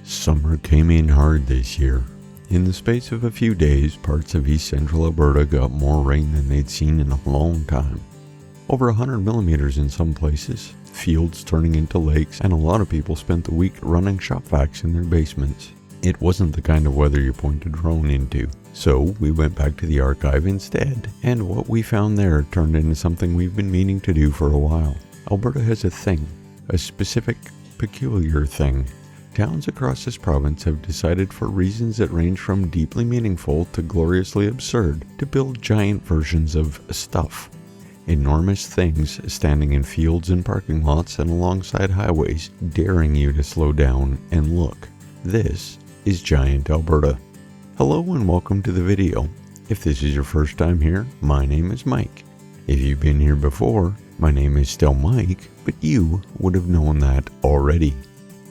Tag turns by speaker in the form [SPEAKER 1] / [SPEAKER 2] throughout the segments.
[SPEAKER 1] Summer came in hard this year. In the space of a few days, parts of east central Alberta got more rain than they'd seen in a long time. Over 100 millimeters in some places, fields turning into lakes, and a lot of people spent the week running shop vacs in their basements. It wasn't the kind of weather you point a drone into, so we went back to the archive instead, and what we found there turned into something we've been meaning to do for a while. Alberta has a thing, a specific, peculiar thing. Towns across this province have decided, for reasons that range from deeply meaningful to gloriously absurd, to build giant versions of stuff. Enormous things standing in fields and parking lots and alongside highways, daring you to slow down and look. This is Giant Alberta. Hello and welcome to the video. If this is your first time here, my name is Mike. If you've been here before, my name is still Mike, but you would have known that already.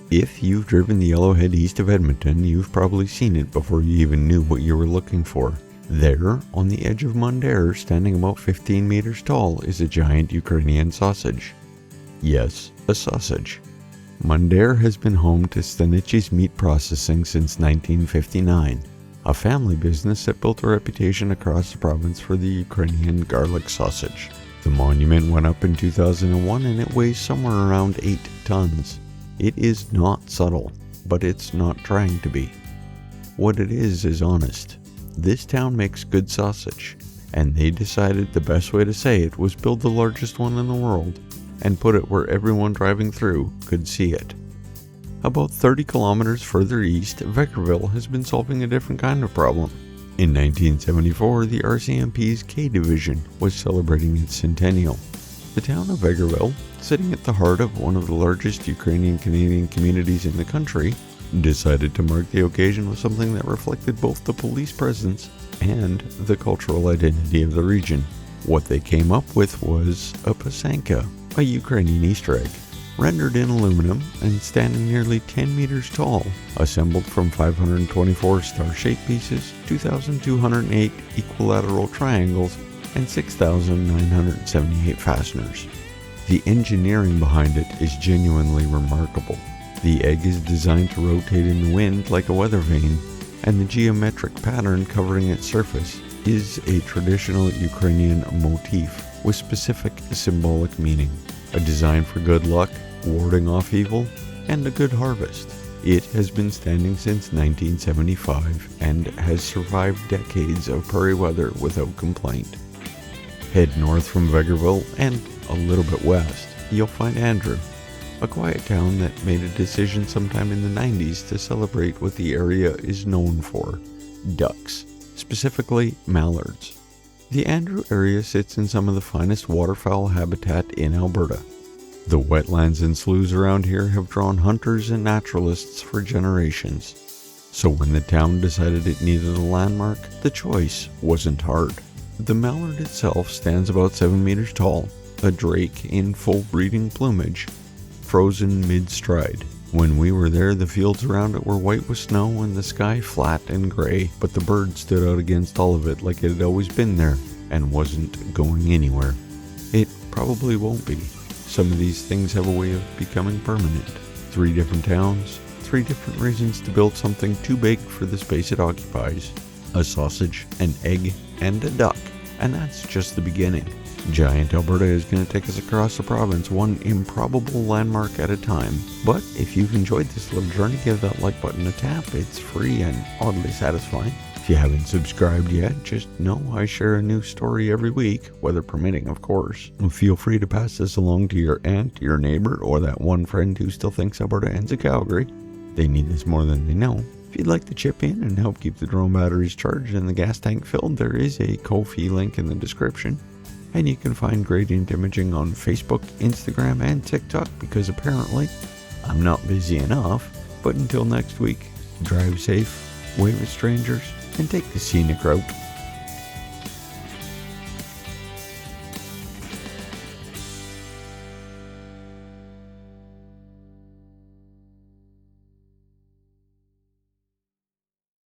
[SPEAKER 1] If you've driven the Yellowhead east of Edmonton, you've probably seen it before you even knew what you were looking for. There, on the edge of Mundare, standing about 15 meters tall, is a giant Ukrainian sausage. Yes, a sausage. Mundare has been home to Stanichi's Meat Processing since 1959, a family business that built a reputation across the province for the Ukrainian garlic sausage. The monument went up in 2001 and it weighs somewhere around 8 tons. It is not subtle, but it's not trying to be. What it is honest. This town makes good sausage, and they decided the best way to say it was build the largest one in the world and put it where everyone driving through could see it. About 30 kilometers further east, Vegreville has been solving a different kind of problem. In 1974, the RCMP's K Division was celebrating its centennial. The town of Vegreville, sitting at the heart of one of the largest Ukrainian-Canadian communities in the country, decided to mark the occasion with something that reflected both the police presence and the cultural identity of the region. What they came up with was a pasanka, a Ukrainian Easter egg, rendered in aluminum and standing nearly 10 meters tall, assembled from 524 star-shaped pieces, 2,208 equilateral triangles, and 6,978 fasteners. The engineering behind it is genuinely remarkable. The egg is designed to rotate in the wind like a weather vane, and the geometric pattern covering its surface is a traditional Ukrainian motif with specific symbolic meaning, a design for good luck, warding off evil, and a good harvest. It has been standing since 1975 and has survived decades of prairie weather without complaint. Head north from Vegreville and a little bit west, you'll find Andrew, a quiet town that made a decision sometime in the 90s to celebrate what the area is known for, ducks, specifically mallards. The Andrew area sits in some of the finest waterfowl habitat in Alberta. The wetlands and sloughs around here have drawn hunters and naturalists for generations. So when the town decided it needed a landmark, the choice wasn't hard. The mallard itself stands about 7 meters tall, a drake in full breeding plumage, frozen mid-stride. When we were there, the fields around it were white with snow and the sky flat and gray, but the bird stood out against all of it like it had always been there and wasn't going anywhere. It probably won't be. Some of these things have a way of becoming permanent. 3 different towns, 3 different reasons to build something too big for the space it occupies. A sausage, an egg, and a duck. And that's just the beginning. Giant Alberta is going to take us across the province, one improbable landmark at a time. But if you've enjoyed this little journey, give that like button a tap. It's free and oddly satisfying. If you haven't subscribed yet, just know I share a new story every week, weather permitting, of course. Feel free to pass this along to your aunt, your neighbor, or that one friend who still thinks Alberta ends at Calgary. They need this more than they know. If you'd like to chip in and help keep the drone batteries charged and the gas tank filled, there is a Ko-fi link in the description. And you can find gradient imaging on Facebook, Instagram, and TikTok because apparently I'm not busy enough. But until next week, drive safe, wave at strangers, and take the scenic route.